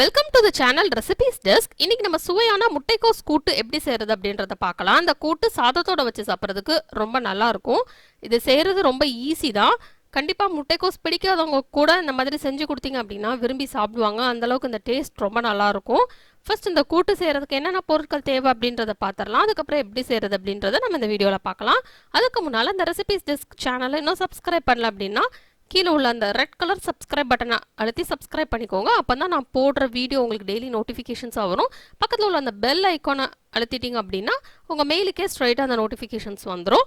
Welcome to the channel recipes desk. இன்னைக்கு நம்ம சுவையான முட்டைக்கோஸ் கூட்டு எப்படி செய்யறது அப்படின்றத பார்க்கலாம். அந்த கூட்டு சாதத்தோட வச்சு சாப்பிட்றதுக்கு ரொம்ப நல்லா இருக்கும். இது செய்யறது ரொம்ப ஈஸி தான். கண்டிப்பா முட்டைக்கோஸ் பிடிக்காதவங்க கூட இந்த மாதிரி செஞ்சு கொடுத்தீங்க அப்படின்னா விரும்பி சாப்பிடுவாங்க. அந்த அளவுக்கு இந்த டேஸ்ட் ரொம்ப நல்லா இருக்கும். ஃபர்ஸ்ட் இந்த கூட்டு செய்யறதுக்கு என்னென்ன பொருட்கள் தேவை அப்படின்றத பார்த்துடலாம். அதுக்கப்புறம் எப்படி செய்யறது அப்படின்றத நம்ம இந்த வீடியோவில் பார்க்கலாம். அதுக்கு முன்னால் இந்த ரெசிபீஸ் டெஸ்க் சேனலை இன்னும் சப்ஸ்கிரைப் பண்ணல அப்படின்னா கீழே உள்ள அந்த ரெட் கலர் சப்ஸ்கிரைப் பட்டனை அழுத்தி சப்ஸ்கிரைப் பண்ணிக்கோங்க. அப்போ தான் நான் போடுற வீடியோ உங்களுக்கு டெய்லி நோட்டிஃபிகேஷன்ஸாக வரும். பக்கத்தில் உள்ள அந்த பெல் ஐக்கானை அழுத்திட்டிங்க அப்படின்னா உங்கள் மெயிலுக்கே ஸ்ட்ரைட்டாக அந்த நோட்டிஃபிகேஷன்ஸ் வந்துடும்.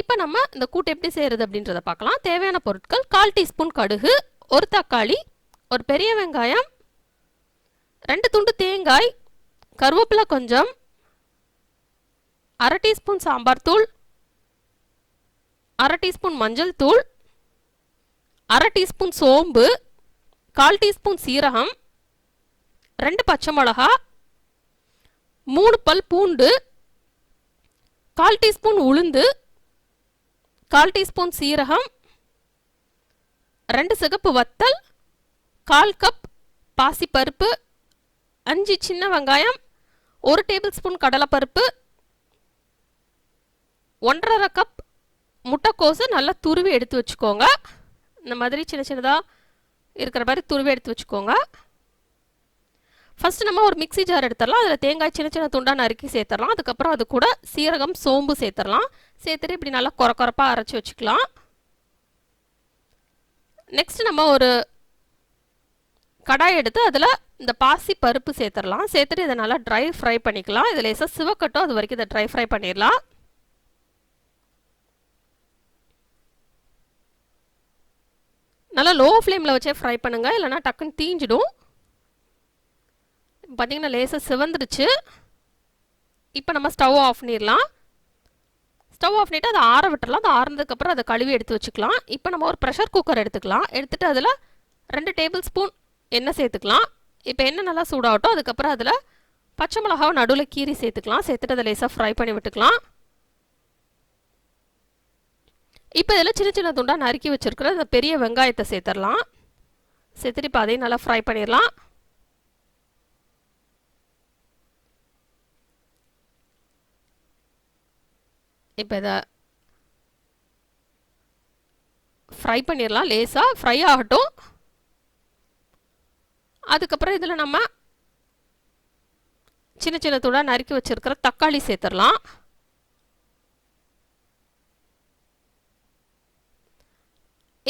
இப்போ நம்ம இந்த கூட்டு எப்படி செய்கிறது அப்படின்றத பார்க்கலாம். தேவையான பொருட்கள்: 1/4 டீஸ்பூன் கடுகு, ஒரு தக்காளி, ஒரு பெரிய வெங்காயம், 2 துண்டு தேங்காய், கருவேப்பிலை கொஞ்சம், 1/2 டீஸ்பூன் சாம்பார் தூள், 1/2 டீஸ்பூன் மஞ்சள் தூள், 1/2 டீஸ்பூன் சோம்பு, 1/4 டீஸ்பூன் சீரகம், 2 பச்சை மிளகா, 3 பல் பூண்டு, 1/4 டீஸ்பூன் உளுந்து, 1/4 டீஸ்பூன் சீரகம், 2 சிகப்பு வத்தல், 1/4 கப் பாசிப்பருப்பு, 5 சின்ன வெங்காயம், 1 டேபிள் ஸ்பூன் கடலைப்பருப்பு, 1/2 கப் முட்டைக்கோசு நல்லா துருவி எடுத்து வச்சுக்கோங்க. இந்த மாதிரி சின்ன சின்னதாக இருக்கிற மாதிரி துருவி எடுத்து வச்சுக்கோங்க. ஃபஸ்ட்டு நம்ம ஒரு மிக்சி ஜார் எடுத்துடலாம். அதில் தேங்காய் சின்ன சின்ன துண்டாக நறுக்கி சேர்த்துடலாம். அதுக்கப்புறம் அது கூட சீரகம், சோம்பு சேர்த்துடலாம். சேர்த்துட்டு இப்படி நல்லா கொரப்பாக அரைச்சி வச்சுக்கலாம். நெக்ஸ்ட் நம்ம ஒரு கடாய் எடுத்து அதில் இந்த பாசி பருப்பு சேர்த்துடலாம். சேர்த்துட்டு இதை நல்லா ட்ரை ஃப்ரை பண்ணிக்கலாம். இதில் லேசாக சிவக்கட்டும், அது வரைக்கும் இதை ட்ரை ஃப்ரை பண்ணிடலாம். நல்லா லோ ஃப்ளேமில் வச்சே ஃப்ரை பண்ணுங்கள், இல்லைனா டக்குன்னு தீஞ்சிடும். பார்த்திங்கன்னா லேசாக சிவந்துருச்சு. இப்போ நம்ம ஸ்டவ் ஆஃப் பண்ணிடலாம். ஸ்டவ் ஆஃப் பண்ணிவிட்டு அதை ஆற விட்டுடலாம். அதை ஆறுனதுக்கப்புறம் அதை கழுவி எடுத்து வச்சுக்கலாம். இப்போ நம்ம ஒரு ப்ரெஷர் குக்கர் எடுத்துக்கலாம். எடுத்துகிட்டு அதில் 2 டேபிள் ஸ்பூன் எண்ணெய் சேர்த்துக்கலாம். இப்போ எண்ணெய் நல்லா சூடாகட்டும். அதுக்கப்புறம் அதில் பச்சை மிளகாவை நடுவில் கீரி சேர்த்துக்கலாம். சேர்த்துட்டு அதை லேசாக ஃப்ரை பண்ணி விட்டுக்கலாம். இப்போ இதில் சின்ன சின்ன துண்டாக நறுக்கி வச்சுருக்கிற இந்த பெரிய வெங்காயத்தை சேர்த்துடலாம். சேர்த்துட்டு இப்போ அதையும் நல்லா ஃப்ரை பண்ணிடலாம். இப்போ இதை ஃப்ரை பண்ணிடலாம். லேசாக ஃப்ரை ஆகட்டும். அதுக்கப்புறம் இதில் நம்ம சின்ன சின்ன துண்டாக நறுக்கி வச்சுருக்கிற தக்காளி சேர்த்துடலாம்.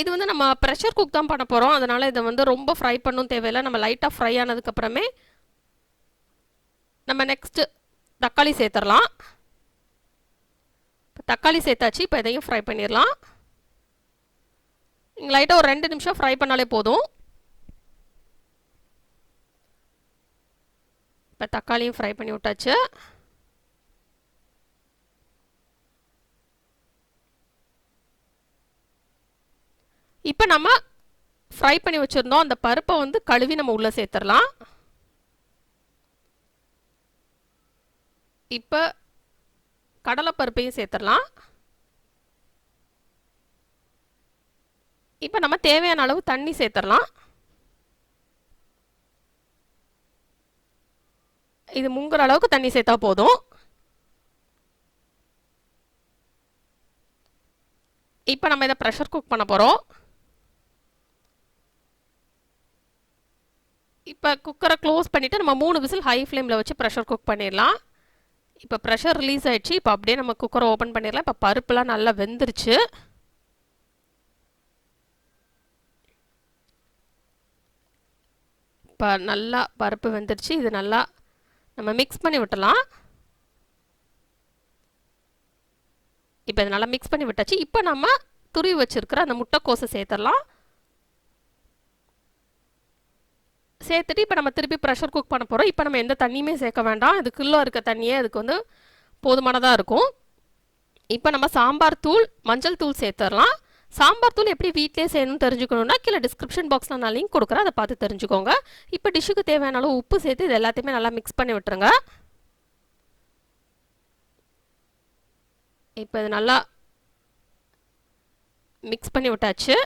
இது வந்து நம்ம ப்ரெஷர் குக் தான் பண்ண போகிறோம். அதனால் இதை வந்து ரொம்ப ஃப்ரை பண்ணவும் தேவையில்லை. நம்ம லைட்டாக ஃப்ரை ஆனதுக்கப்புறமே நம்ம நெக்ஸ்ட்டு தக்காளி சேர்த்துடலாம். இப்போ தக்காளி சேர்த்தாச்சு. இப்போ இதையும் ஃப்ரை பண்ணிடலாம். நீங்கள் லைட்டாக ஒரு 2 நிமிஷம் ஃப்ரை பண்ணாலே போதும். இப்போ தக்காளியும் ஃப்ரை பண்ணி விட்டாச்சு. இப்போ நம்ம ஃப்ரை பண்ணி வச்சுருந்தோம் அந்த பருப்பை வந்து கழுவி நம்ம உள்ளே சேர்த்துடலாம். இப்போ கடலைப்பருப்பையும் சேர்த்துடலாம். இப்போ நம்ம தேவையான அளவு தண்ணி சேர்த்துடலாம். இது முங்குற அளவுக்கு தண்ணி சேர்த்தா போதும். இப்போ நம்ம இதை ப்ரெஷர் குக் பண்ண போகிறோம். இப்போ குக்கரை க்ளோஸ் பண்ணிவிட்டு நம்ம 3 விசில் ஹை ஃப்ளேமில் வச்சு ப்ரெஷர் குக் பண்ணிடலாம். இப்போ ப்ரெஷர் ரிலீஸ் ஆகிடுச்சு. இப்போ அப்படியே நம்ம குக்கரை ஓப்பன் பண்ணிடலாம். இப்போ பருப்புலாம் நல்லா வெந்துருச்சு. இப்போ நல்லா பருப்பு வெந்துருச்சு. இது நல்லா நம்ம மிக்ஸ் பண்ணி விட்டலாம். இப்போ இது நல்லா மிக்ஸ் பண்ணி விட்டாச்சு. இப்போ நம்ம துருவி வச்சுருக்கிற அந்த முட்டைக்கோஸை சேர்த்துடலாம். சேர்த்துட்டு இப்போ நம்ம திருப்பி ப்ரெஷர் குக் பண்ண போகிறோம். இப்போ நம்ம எந்த தண்ணியுமே சேர்க்க வேண்டாம். இதுக்குள்ளே இருக்க தண்ணியே அதுக்கு வந்து போதுமானதாக இருக்கும். இப்போ நம்ம சாம்பார் தூள், மஞ்சள் தூள் சேர்த்துடலாம். சாம்பார் தூள் எப்படி வீட்டிலே செய்யணும்னு தெரிஞ்சுக்கணுன்னா கீழே டிஸ்கிரிப்ஷன் பாக்ஸில் நான் லிங்க் கொடுக்குறேன், அதை பார்த்து தெரிஞ்சுக்கோங்க. இப்போ டிஷ்ஷுக்கு தேவையான அளவு உப்பு சேர்த்து இது எல்லாத்தையுமே நல்லா மிக்ஸ் பண்ணி விட்டுருங்க. இப்போ இது நல்லா மிக்ஸ் பண்ணி விட்டாச்சு.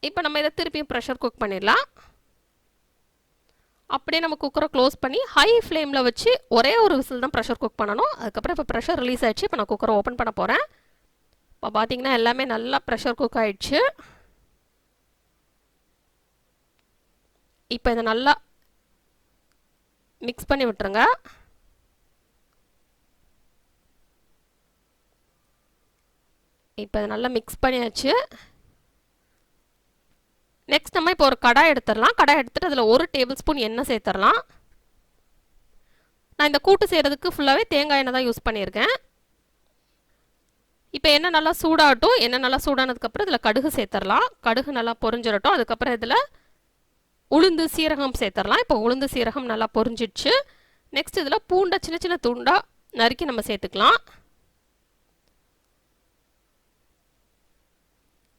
இப்போ நம்ம இதை திருப்பியும் ப்ரெஷர் குக் பண்ணிடலாம். அப்படியே நம்ம குக்கரை க்ளோஸ் பண்ணி ஹை ஃப்ளேமில் வச்சு ஒரே ஒரு விசில் தான் ப்ரெஷர் குக் பண்ணணும். அதுக்கப்புறம் இப்போ ப்ரெஷர் ரிலீஸ் ஆகிடுச்சு. இப்போ நான் குக்கரை ஓப்பன் பண்ண போகிறேன். இப்போ பார்த்தீங்கன்னா எல்லாமே நல்லா ப்ரெஷர் குக் ஆகிடுச்சு. இப்போ இதை நல்லா மிக்ஸ் பண்ணி விட்டுருங்க. இப்போ இதை நல்லா மிக்ஸ் பண்ணியாச்சு. நெக்ஸ்ட் நம்ம இப்போ ஒரு கடாய் எடுத்துடலாம். கடாய் எடுத்துகிட்டு அதில் 1 டேபிள் ஸ்பூன் எண்ணெய் சேர்த்துடலாம். நான் இந்த கூட்டு செய்கிறதுக்கு ஃபுல்லாகவே தேங்காய் எண்ணெய் தான் யூஸ் பண்ணியிருக்கேன். இப்போ எண்ணெய் நல்லா சூடாகட்டும். எண்ணெய் நல்லா சூடானதுக்கப்புறம் இதில் கடுகு சேர்த்துடலாம். கடுகு நல்லா பொரிஞ்சிடட்டும். அதுக்கப்புறம் இதில் உளுந்து சீரகம் சேர்த்துடலாம். இப்போ உளுந்து சீரகம் நல்லா பொரிஞ்சிடுச்சு. நெக்ஸ்ட் இதில் பூண்டை சின்ன சின்ன துண்டாக நறுக்கி நம்ம சேர்த்துக்கலாம்.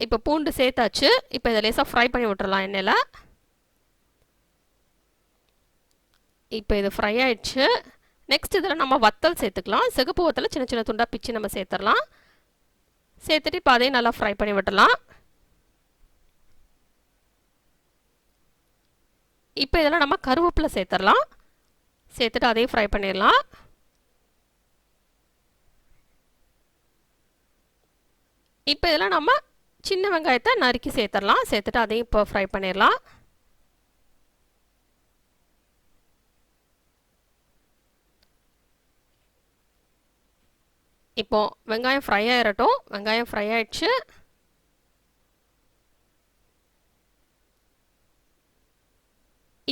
இப்போ பூண்டு சேர்த்தாச்சு. இப்போ இதை லேசாக ஃப்ரை பண்ணி விட்டுறலாம் எண்ணெயில். இப்போ இது ஃப்ரை ஆயிடுச்சு. நெக்ஸ்ட் இதில் நம்ம வத்தல் சேர்த்துக்கலாம். சிகப்பு வத்தலை சின்ன சின்ன துண்டாக பிச்சு நம்ம சேர்த்துடலாம். சேர்த்துட்டு இப்போ அதையும் நல்லா ஃப்ரை பண்ணி விட்டுடலாம். இப்போ இதெல்லாம் நம்ம கருவேப்பிலை சேர்த்துடலாம். சேர்த்துட்டு அதையும் ஃப்ரை பண்ணிடலாம். இப்போ இதெல்லாம் நம்ம சின்ன வெங்காயத்தை நறுக்கி சேர்த்துடலாம். சேர்த்துட்டு அதையும் இப்போ ஃப்ரை பண்ணிடலாம். இப்போ வெங்காயம் ஃப்ரை ஆயிரட்டும். வெங்காயம் ஃப்ரை ஆயிடுச்சு.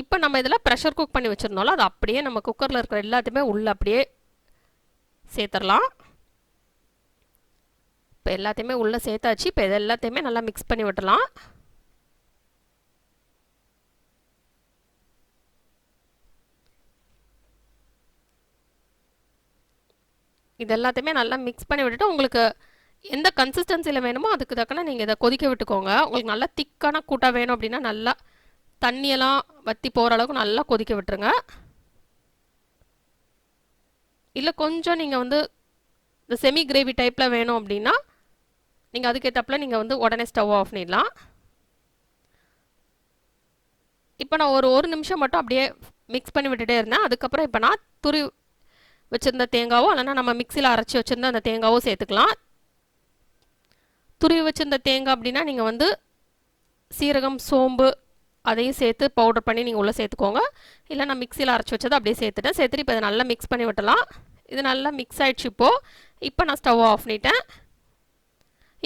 இப்போ நம்ம இதில் ப்ரெஷர் குக் பண்ணி வச்சுருந்தோம்ல, அது அப்படியே நம்ம குக்கரில் இருக்கிற எல்லாத்தையுமே உள்ளே அப்படியே சேர்த்துடலாம். இப்போ எல்லாத்தையுமே உள்ளே சேர்த்தாச்சு. இப்போ இது எல்லாத்தையுமே நல்லா மிக்ஸ் பண்ணி விட்டுலாம். இது எல்லாத்தையுமே நல்லா மிக்ஸ் பண்ணி விட்டுட்டு உங்களுக்கு எந்த கன்சிஸ்டன்சியில் வேணுமோ அதுக்கு தக்கன நீங்கள் இதை கொதிக்க விட்டுக்கோங்க. உங்களுக்கு நல்லா திக்கான கூட்டாக வேணும் அப்படின்னா நல்லா தண்ணியெல்லாம் வற்றி போகிற அளவுக்கு நல்லா கொதிக்க விட்டுருங்க. இல்லை கொஞ்சம் நீங்கள் வந்து இந்த செமி கிரேவி டைப்பில் வேணும் அப்படின்னா நீங்கள் அதுக்கேற்றப்பில் நீங்கள் வந்து உடனே ஸ்டவ் ஆஃப் பண்ணிடலாம். இப்போ நான் ஒரு நிமிஷம் மட்டும் அப்படியே மிக்ஸ் பண்ணி விட்டுட்டே இருந்தேன். அதுக்கப்புறம் இப்போ நான் துருவி வச்சுருந்த தேங்காவோ இல்லைனா நம்ம மிக்சியில் அரைச்சி வச்சுருந்த அந்த தேங்காவோ சேர்த்துக்கலாம். துருவி வச்சுருந்த தேங்காய் அப்படின்னா நீங்கள் வந்து சீரகம் சோம்பு அதையும் சேர்த்து பவுடர் பண்ணி நீங்கள் உள்ளே சேர்த்துக்கோங்க. இல்லை நான் மிக்சியில் அரைச்சி வச்சதை அப்படியே சேர்த்துட்டேன். சேர்த்துட்டு இப்போ இதை நல்லா மிக்ஸ் பண்ணி விட்டலாம். இது நல்லா மிக்ஸ் ஆகிடுச்சு. இப்போ நான் ஸ்டவ் ஆஃப் பண்ணிட்டேன்.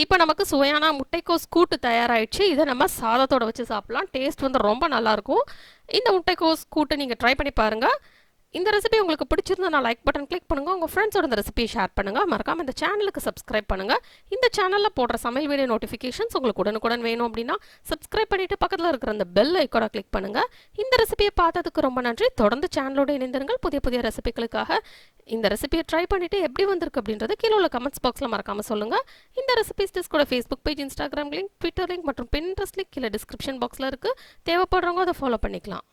இப்போ நமக்கு சுவையான முட்டைக்கோஸ் கூட்டு தயாராகிடுச்சு. இதை நம்ம சாதத்தோடு வச்சு சாப்பிட்லாம். டேஸ்ட் வந்து ரொம்ப நல்லாயிருக்கும். இந்த முட்டைக்கோஸ் கூட்டு நீங்கள் ட்ரை பண்ணி பாருங்கள். இந்த ரெசிபி உங்களுக்கு பிடிச்சிருந்தா நான் லைக் பட்டன் கிளிக் பண்ணுங்கள். உங்கள் ஃப்ரெண்ட்ஸோட இந்த ரெசிபியை ஷேர் பண்ணுங்கள். மறக்காமல் இந்த சேனலுக்கு சப்ஸ்கிரைப் பண்ணுங்கள். இந்த சேனலில் போடுற சமையல் வீடியோ நோட்டிஃபிகேஷன்ஸ் உங்களுக்கு உடனுக்குடன் வேணும் அப்படின்னா சப்ஸ்கிரைப் பண்ணிவிட்டு பக்கத்தில் இருக்கிற அந்த பெல் ஐக்கானை கிளிக் பண்ணுங்கள். இந்த ரெசிபியை பார்த்ததுக்கு ரொம்ப நன்றி. தொடர்ந்து சேனலோடு இணைந்திருங்கள். புதிய புதிய ரெசிபிகளுக்காக இந்த ரெசிபியை ட்ரை பண்ணிவிட்டு எப்படி வந்திருக்கு அப்படின்றத கீழே உள்ள கமெண்ட்ஸ் பாக்ஸில் மறக்காமல் சொல்லுங்கள். இந்த ரெசிபிஸ் டிஸ்கோட Facebook page, Instagram link, Twitter link மற்றும் பின்ட்ரெஸ்ட் லிங்க் கீழே டிஸ்கிரிப்ஷன் பாக்ஸில் இருக்குது. தேவைப்படுறவங்க அதை ஃபாலோ பண்ணிக்கலாம்.